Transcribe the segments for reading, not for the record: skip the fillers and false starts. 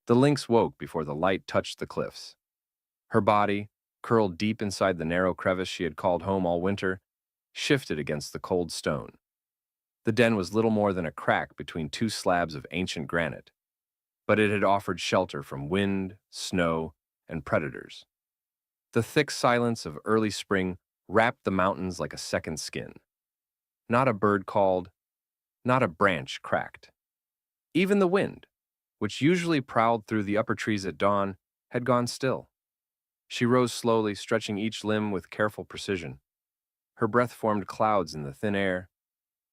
The lynx woke before the light touched the cliffs. Her body, curled deep inside the narrow crevice she had called home all winter, shifted against the cold stone. The den was little more than a crack between two slabs of ancient granite, but it had offered shelter from wind, snow, and predators. The thick silence of early spring wrapped the mountains like a second skin. Not a bird called, not a branch cracked. Even the wind, which usually prowled through the upper trees at dawn, had gone still. She rose slowly, stretching each limb with careful precision. Her breath formed clouds in the thin air.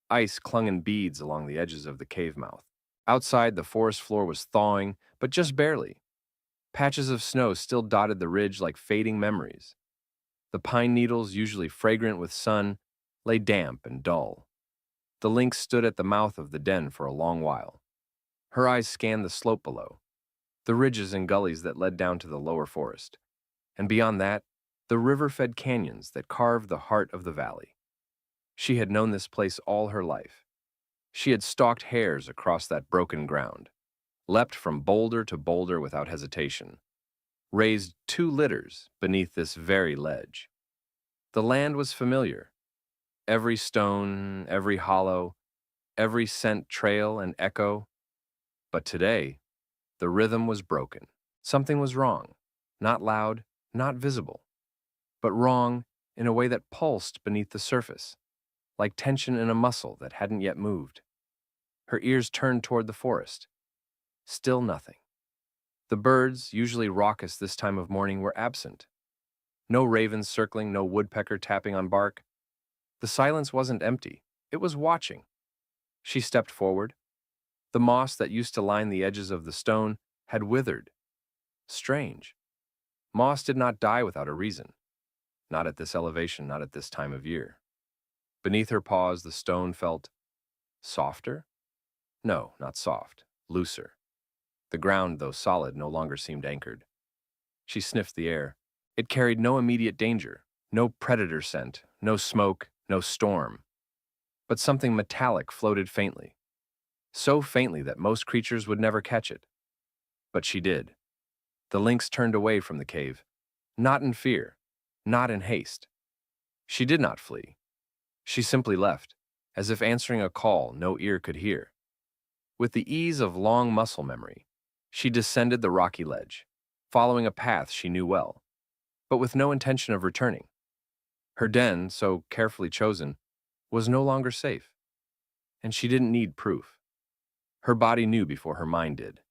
Ice clung in beads along the edges of the cave mouth. Outside, the forest floor was thawing, but just barely. Patches of snow still dotted the ridge like fading memories. The pine needles, usually fragrant with sun, lay damp and dull. The lynx stood at the mouth of the den for a long while. Her eyes scanned the slope below, the ridges and gullies that led down to the lower forest, and beyond that, the river-fed canyons that carved the heart of the valley. She had known this place all her life. She had stalked hares across that broken ground, leapt from boulder to boulder without hesitation, raised two litters beneath this very ledge. The land was familiar. Every stone, every hollow, every scent trail and echo. But today, the rhythm was broken. Something was wrong. Not loud, not visible, but wrong in a way that pulsed beneath the surface, like tension in a muscle that hadn't yet moved. Her ears turned toward the forest. Still nothing. The birds, usually raucous this time of morning, were absent. No ravens circling, no woodpecker tapping on bark. The silence wasn't empty. It was watching. She stepped forward. The moss that used to line the edges of the stone had withered. Strange. Moss did not die without a reason. Not at this elevation, not at this time of year. Beneath her paws, the stone felt softer? No, not soft, looser. The ground, though solid, no longer seemed anchored. She sniffed the air. It carried no immediate danger, no predator scent, no smoke, no storm. But something metallic floated faintly, so faintly that most creatures would never catch it. But she did. The lynx turned away from the cave, not in fear, not in haste. She did not flee. She simply left, as if answering a call no ear could hear. With the ease of long muscle memory, she descended the rocky ledge, following a path she knew well, but with no intention of returning. Her den, so carefully chosen, was no longer safe, and she didn't need proof. Her body knew before her mind did.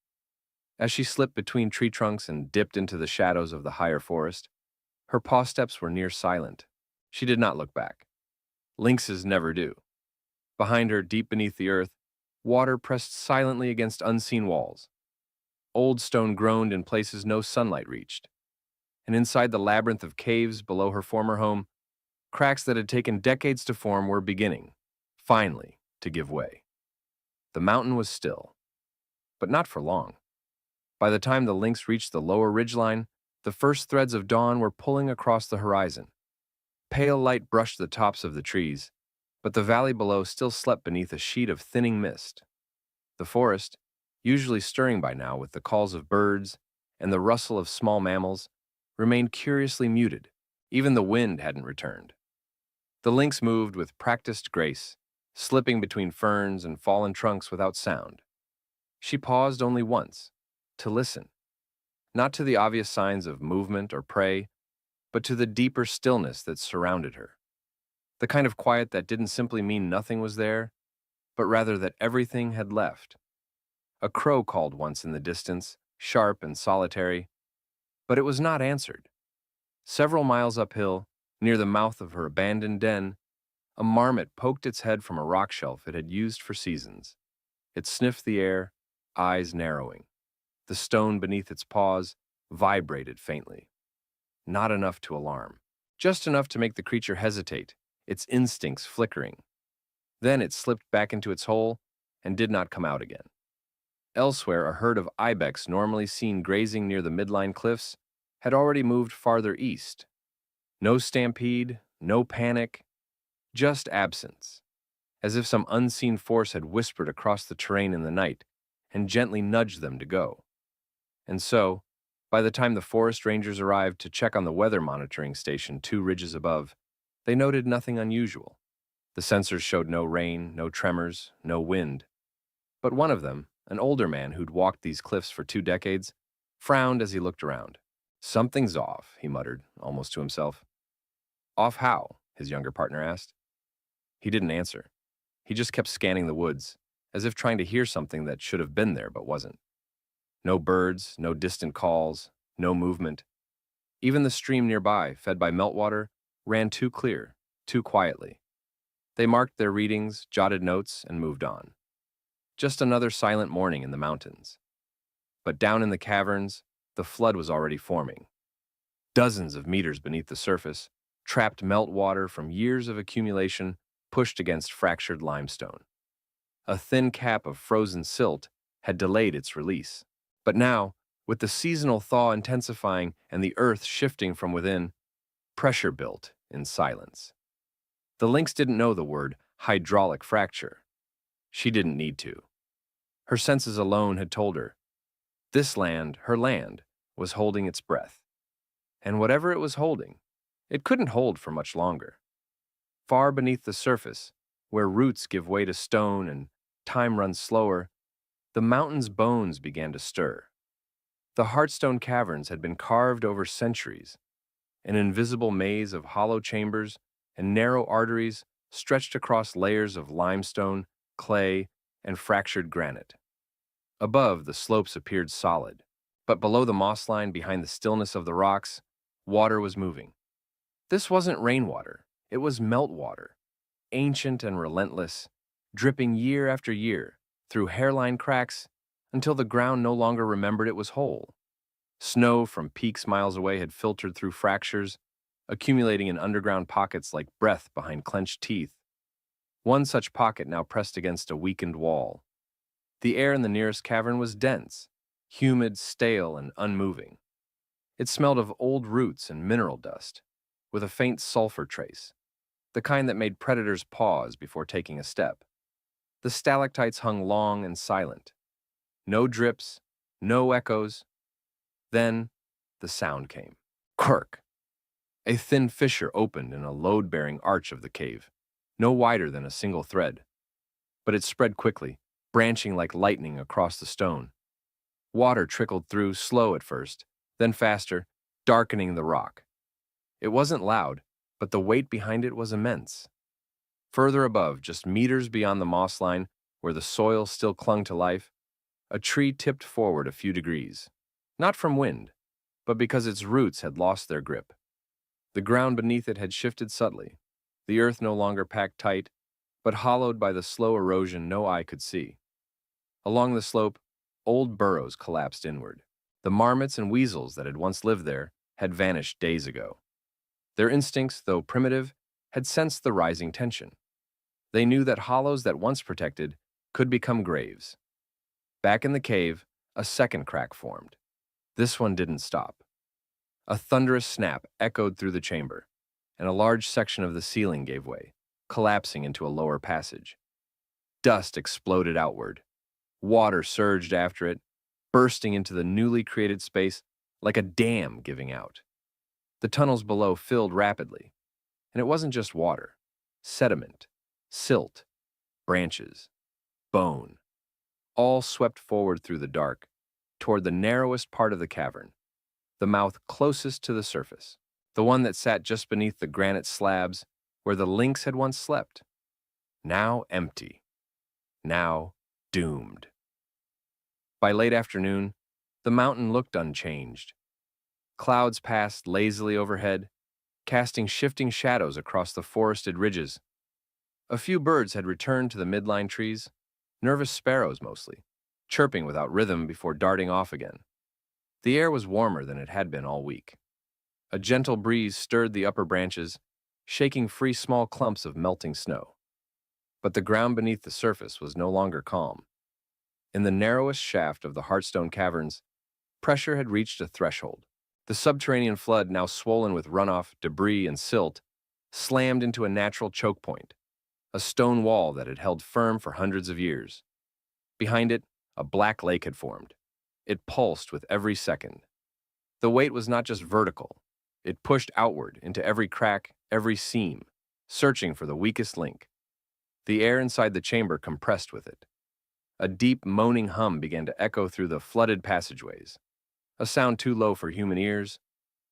As she slipped between tree trunks and dipped into the shadows of the higher forest, her paw steps were near silent. She did not look back. Lynxes never do. Behind her, deep beneath the earth, water pressed silently against unseen walls. Old stone groaned in places no sunlight reached. And inside the labyrinth of caves below her former home, cracks that had taken decades to form were beginning, finally, to give way. The mountain was still, but not for long. By the time the lynx reached the lower ridgeline, the first threads of dawn were pulling across the horizon. Pale light brushed the tops of the trees, but the valley below still slept beneath a sheet of thinning mist. The forest, usually stirring by now with the calls of birds and the rustle of small mammals, remained curiously muted. Even the wind hadn't returned. The lynx moved with practiced grace, slipping between ferns and fallen trunks without sound. She paused only once, to listen, not to the obvious signs of movement or prey, but to the deeper stillness that surrounded her. The kind of quiet that didn't simply mean nothing was there, but rather that everything had left. A crow called once in the distance, sharp and solitary, but it was not answered. Several miles uphill, near the mouth of her abandoned den, a marmot poked its head from a rock shelf it had used for seasons. It sniffed the air, eyes narrowing. The stone beneath its paws vibrated faintly. Not enough to alarm, just enough to make the creature hesitate, its instincts flickering. Then it slipped back into its hole and did not come out again. Elsewhere, a herd of ibex normally seen grazing near the midline cliffs had already moved farther east. No stampede, no panic, just absence, as if some unseen force had whispered across the terrain in the night and gently nudged them to go. And so, by the time the forest rangers arrived to check on the weather monitoring station 2 ridges above, they noted nothing unusual. The sensors showed no rain, no tremors, no wind. But one of them, an older man who'd walked these cliffs for 2 decades, frowned as he looked around. "Something's off," he muttered, almost to himself. "Off how?" his younger partner asked. He didn't answer. He just kept scanning the woods, as if trying to hear something that should have been there but wasn't. No birds, no distant calls, no movement. Even the stream nearby, fed by meltwater, ran too clear, too quietly. They marked their readings, jotted notes, and moved on. Just another silent morning in the mountains. But down in the caverns, the flood was already forming. Dozens of meters beneath the surface, trapped meltwater from years of accumulation pushed against fractured limestone. A thin cap of frozen silt had delayed its release. But now, with the seasonal thaw intensifying and the earth shifting from within, pressure built in silence. The Lynx didn't know the word hydraulic fracture. She didn't need to. Her senses alone had told her this land, her land, was holding its breath. And whatever it was holding, it couldn't hold for much longer. Far beneath the surface, where roots give way to stone and time runs slower, the mountain's bones began to stir. The Heartstone caverns had been carved over centuries, an invisible maze of hollow chambers and narrow arteries stretched across layers of limestone, clay, and fractured granite. Above, the slopes appeared solid, but below the moss line behind the stillness of the rocks, water was moving. This wasn't rainwater, it was meltwater, ancient and relentless, dripping year after year through hairline cracks until the ground no longer remembered it was whole. Snow from peaks miles away had filtered through fractures, accumulating in underground pockets like breath behind clenched teeth. One such pocket now pressed against a weakened wall. The air in the nearest cavern was dense, humid, stale, and unmoving. It smelled of old roots and mineral dust, with a faint sulfur trace, the kind that made predators pause before taking a step. The stalactites hung long and silent. No drips, no echoes. Then, the sound came. Quirk! A thin fissure opened in a load-bearing arch of the cave, no wider than a single thread. But it spread quickly, branching like lightning across the stone. Water trickled through, slow at first, then faster, darkening the rock. It wasn't loud, but the weight behind it was immense. Further above, just meters beyond the moss line, where the soil still clung to life, a tree tipped forward a few degrees. Not from wind, but because its roots had lost their grip. The ground beneath it had shifted subtly, the earth no longer packed tight, but hollowed by the slow erosion no eye could see. Along the slope, old burrows collapsed inward. The marmots and weasels that had once lived there had vanished days ago. Their instincts, though primitive, had sensed the rising tension. They knew that hollows that once protected could become graves. Back in the cave, a second crack formed. This one didn't stop. A thunderous snap echoed through the chamber, and a large section of the ceiling gave way, collapsing into a lower passage. Dust exploded outward. Water surged after it, bursting into the newly created space like a dam giving out. The tunnels below filled rapidly, and it wasn't just water. Sediment, silt, branches, bone, all swept forward through the dark, toward the narrowest part of the cavern, the mouth closest to the surface, the one that sat just beneath the granite slabs where the Lynx had once slept. Now empty. Now doomed. By late afternoon, the mountain looked unchanged. Clouds passed lazily overhead, casting shifting shadows across the forested ridges. A few birds had returned to the midline trees, nervous sparrows mostly, chirping without rhythm before darting off again. The air was warmer than it had been all week. A gentle breeze stirred the upper branches, shaking free small clumps of melting snow. But the ground beneath the surface was no longer calm. In the narrowest shaft of the Heartstone caverns, pressure had reached a threshold. The subterranean flood, now swollen with runoff, debris, and silt, slammed into a natural choke point, a stone wall that had held firm for hundreds of years. Behind it, a black lake had formed, It pulsed with every second. The weight was not just vertical. It pushed outward into every crack, every seam, searching for the weakest link. The air inside the chamber compressed with it. A deep, moaning hum began to echo through the flooded passageways, a sound too low for human ears,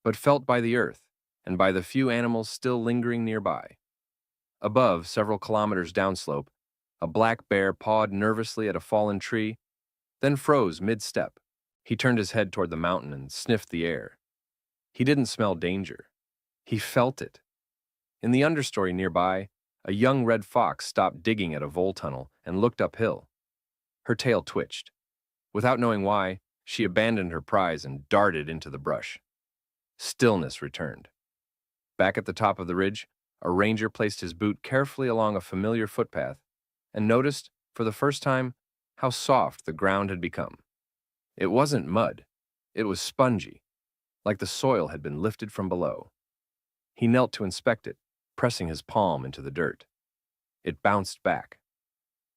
but felt by the earth and by the few animals still lingering nearby. Above, several kilometers downslope, a black bear pawed nervously at a fallen tree, then froze mid-step. He turned his head toward the mountain and sniffed the air. He didn't smell danger. He felt it. In the understory nearby, a young red fox stopped digging at a vole tunnel and looked uphill. Her tail twitched. Without knowing why, she abandoned her prize and darted into the brush. Stillness returned. Back at the top of the ridge, a ranger placed his boot carefully along a familiar footpath and noticed, for the first time, how soft the ground had become. It wasn't mud. It was spongy, like the soil had been lifted from below. He knelt to inspect it, pressing his palm into the dirt. It bounced back.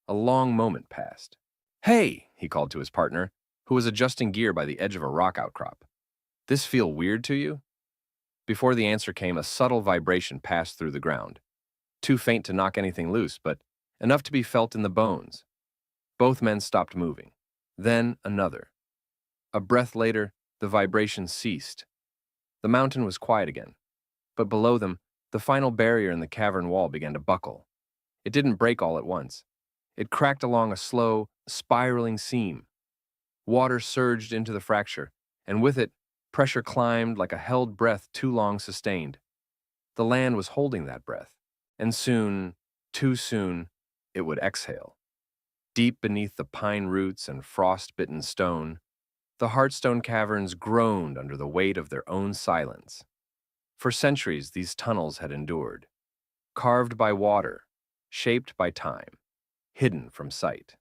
A long moment passed. "Hey!" he called to his partner, who was adjusting gear by the edge of a rock outcrop. "This feel weird to you?" Before the answer came, a subtle vibration passed through the ground. Too faint to knock anything loose, but enough to be felt in the bones. Both men stopped moving. Then another. A breath later, the vibration ceased. The mountain was quiet again. But below them, the final barrier in the cavern wall began to buckle. It didn't break all at once. It cracked along a slow, spiraling seam. Water surged into the fracture, and with it, pressure climbed like a held breath too long sustained. The land was holding that breath, and soon, too soon, it would exhale. Deep beneath the pine roots and frost-bitten stone, the Heartstone caverns groaned under the weight of their own silence. For centuries, these tunnels had endured, carved by water, shaped by time, hidden from sight.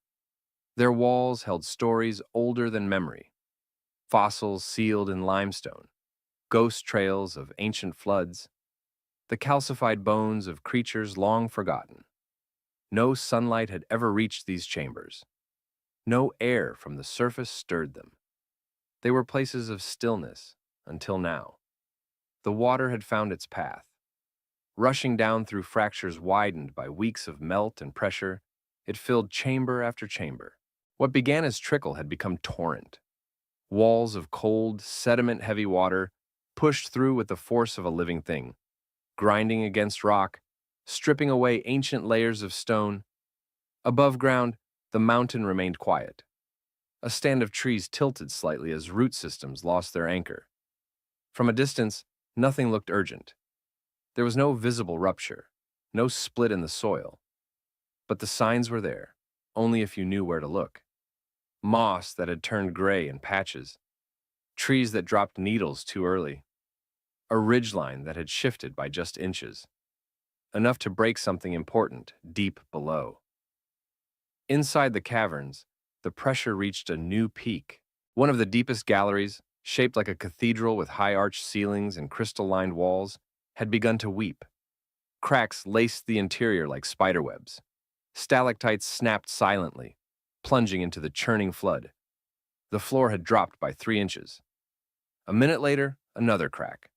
Their walls held stories older than memory, fossils sealed in limestone, ghost trails of ancient floods, the calcified bones of creatures long forgotten. No sunlight had ever reached these chambers. No air from the surface stirred them. They were places of stillness until now. The water had found its path. Rushing down through fractures widened by weeks of melt and pressure, it filled chamber after chamber. What began as trickle had become torrent. Walls of cold, sediment-heavy water pushed through with the force of a living thing, grinding against rock, stripping away ancient layers of stone. Above ground, the mountain remained quiet. A stand of trees tilted slightly as root systems lost their anchor. From a distance, nothing looked urgent. There was no visible rupture, no split in the soil. But the signs were there, only if you knew where to look. Moss that had turned gray in patches, trees that dropped needles too early, a ridgeline that had shifted by just inches, enough to break something important deep below. Inside the caverns, the pressure reached a new peak. One of the deepest galleries, shaped like a cathedral with high-arched ceilings and crystal-lined walls, had begun to weep. Cracks laced the interior like spiderwebs. Stalactites snapped silently, plunging into the churning flood. The floor had dropped by 3 inches. A minute later, another crack.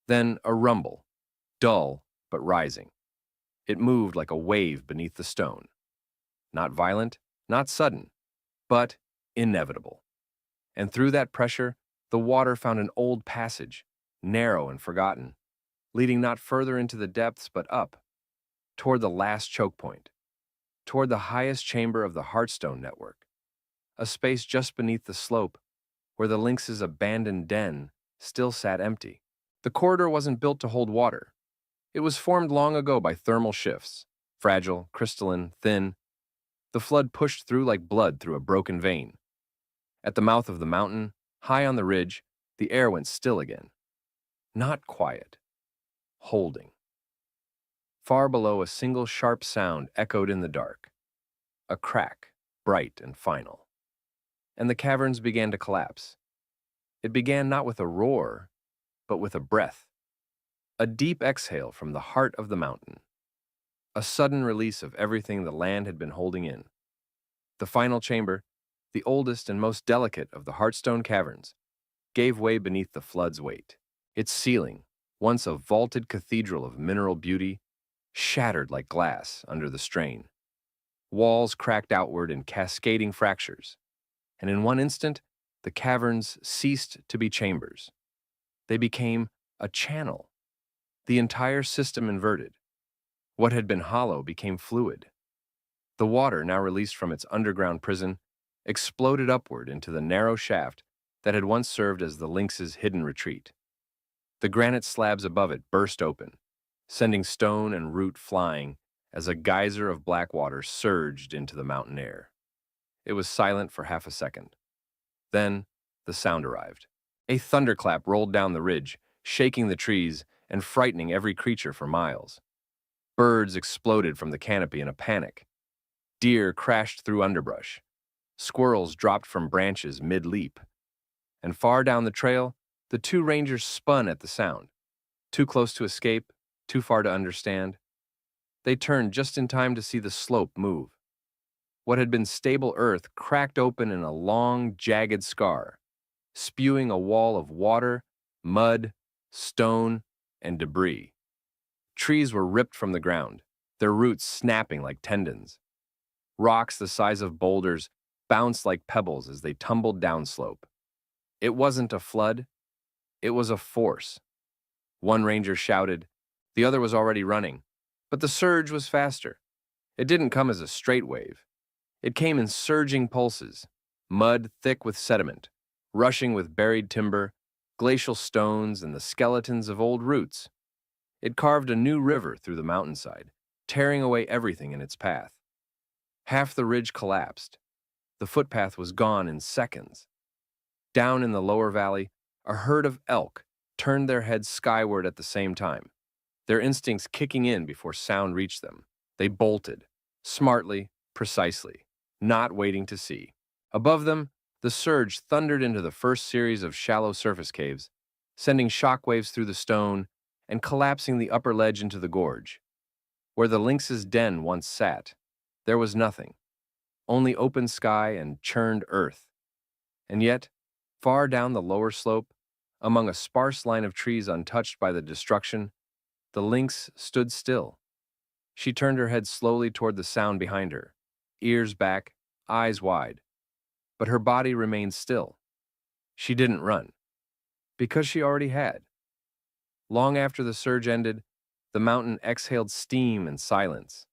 Then a rumble, dull but rising. It moved like a wave beneath the stone. Not violent, not sudden, but inevitable. And through that pressure, the water found an old passage, narrow and forgotten, leading not further into the depths but up, toward the last choke point, toward the highest chamber of the Heartstone network, a space just beneath the slope where the Lynx's abandoned den still sat empty. The corridor wasn't built to hold water. It was formed long ago by thermal shifts, fragile, crystalline, thin. The flood pushed through like blood through a broken vein. At the mouth of the mountain, high on the ridge, the air went still again. Not quiet, holding. Far below, a single sharp sound echoed in the dark. A crack, bright and final. And the caverns began to collapse. It began not with a roar, but with a breath. A deep exhale from the heart of the mountain. A sudden release of everything the land had been holding in. The final chamber, the oldest and most delicate of the Heartstone caverns, gave way beneath the flood's weight. Its ceiling, once a vaulted cathedral of mineral beauty, shattered like glass under the strain. Walls cracked outward in cascading fractures, and in one instant, the caverns ceased to be chambers. They became a channel. The entire system inverted. What had been hollow became fluid. The water, now released from its underground prison, exploded upward into the narrow shaft that had once served as the Lynx's hidden retreat. The granite slabs above it burst open, sending stone and root flying as a geyser of black water surged into the mountain air. It was silent for half a second. Then, the sound arrived. A thunderclap rolled down the ridge, shaking the trees and frightening every creature for miles. Birds exploded from the canopy in a panic. Deer crashed through underbrush. Squirrels dropped from branches mid-leap. And far down the trail, the two rangers spun at the sound. Too close to escape, too far to understand. They turned just in time to see the slope move. What had been stable earth cracked open in a long, jagged scar, spewing a wall of water, mud, stone, and debris. Trees were ripped from the ground, their roots snapping like tendons. Rocks the size of boulders bounced like pebbles as they tumbled downslope. It wasn't a flood, it was a force. One ranger shouted, the other was already running, but the surge was faster. It didn't come as a straight wave. It came in surging pulses, mud thick with sediment, rushing with buried timber, glacial stones, and the skeletons of old roots. It carved a new river through the mountainside, tearing away everything in its path. Half the ridge collapsed. The footpath was gone in seconds. Down in the lower valley, a herd of elk turned their heads skyward at the same time, their instincts kicking in before sound reached them. They bolted, smartly, precisely, not waiting to see. Above them, the surge thundered into the first series of shallow surface caves, sending shockwaves through the stone and collapsing the upper ledge into the gorge. Where the lynx's den once sat, there was nothing, only open sky and churned earth. And yet, far down the lower slope, among a sparse line of trees untouched by the destruction, the lynx stood still. She turned her head slowly toward the sound behind her, ears back, eyes wide. But her body remained still. She didn't run, because she already had. Long after the surge ended, the mountain exhaled steam and silence.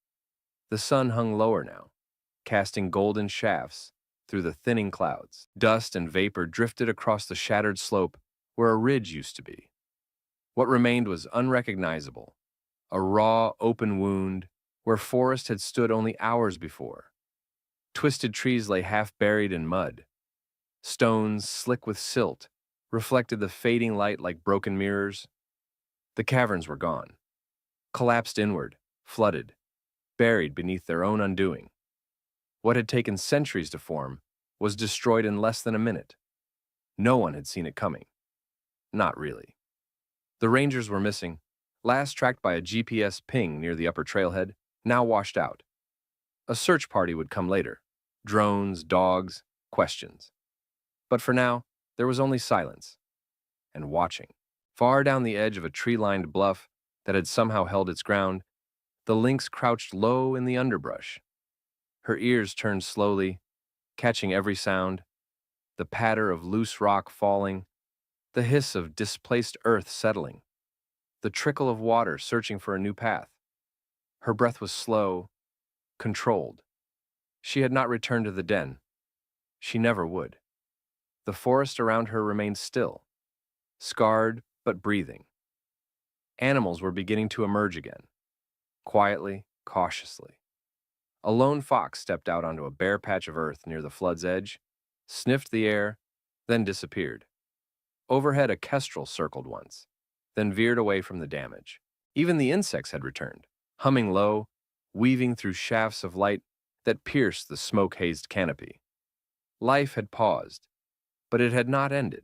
The sun hung lower now, casting golden shafts through the thinning clouds. Dust and vapor drifted across the shattered slope where a ridge used to be. What remained was unrecognizable, a raw, open wound where forest had stood only hours before. Twisted trees lay half buried in mud. Stones, slick with silt, reflected the fading light like broken mirrors. The caverns were gone, collapsed inward, flooded, buried beneath their own undoing. What had taken centuries to form was destroyed in less than a minute. No one had seen it coming. Not really. The rangers were missing, last tracked by a GPS ping near the upper trailhead, now washed out. A search party would come later. Drones, dogs, questions. But for now, there was only silence and watching. Far down the edge of a tree-lined bluff that had somehow held its ground, the lynx crouched low in the underbrush. Her ears turned slowly, catching every sound, the patter of loose rock falling, the hiss of displaced earth settling, the trickle of water searching for a new path. Her breath was slow, controlled. She had not returned to the den. She never would. The forest around her remained still, scarred but breathing. Animals were beginning to emerge again, quietly, cautiously. A lone fox stepped out onto a bare patch of earth near the flood's edge, sniffed the air, then disappeared. Overhead, a kestrel circled once, then veered away from the damage. Even the insects had returned, humming low, weaving through shafts of light that pierced the smoke-hazed canopy. Life had paused, but it had not ended.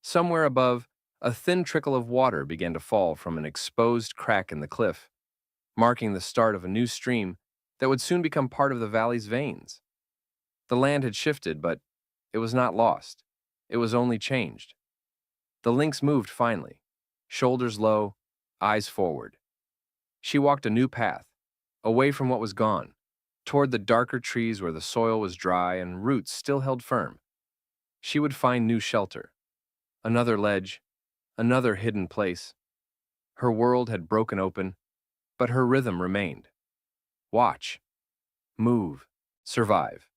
Somewhere above, a thin trickle of water began to fall from an exposed crack in the cliff, marking the start of a new stream that would soon become part of the valley's veins. The land had shifted, but it was not lost. It was only changed. The lynx moved finally, shoulders low, eyes forward. She walked a new path, away from what was gone, toward the darker trees where the soil was dry and roots still held firm. She would find new shelter, another ledge, another hidden place. Her world had broken open, but her rhythm remained. Watch, move, survive.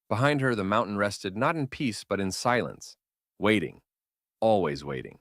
Behind her, the mountain rested not in peace but in silence, waiting, always waiting.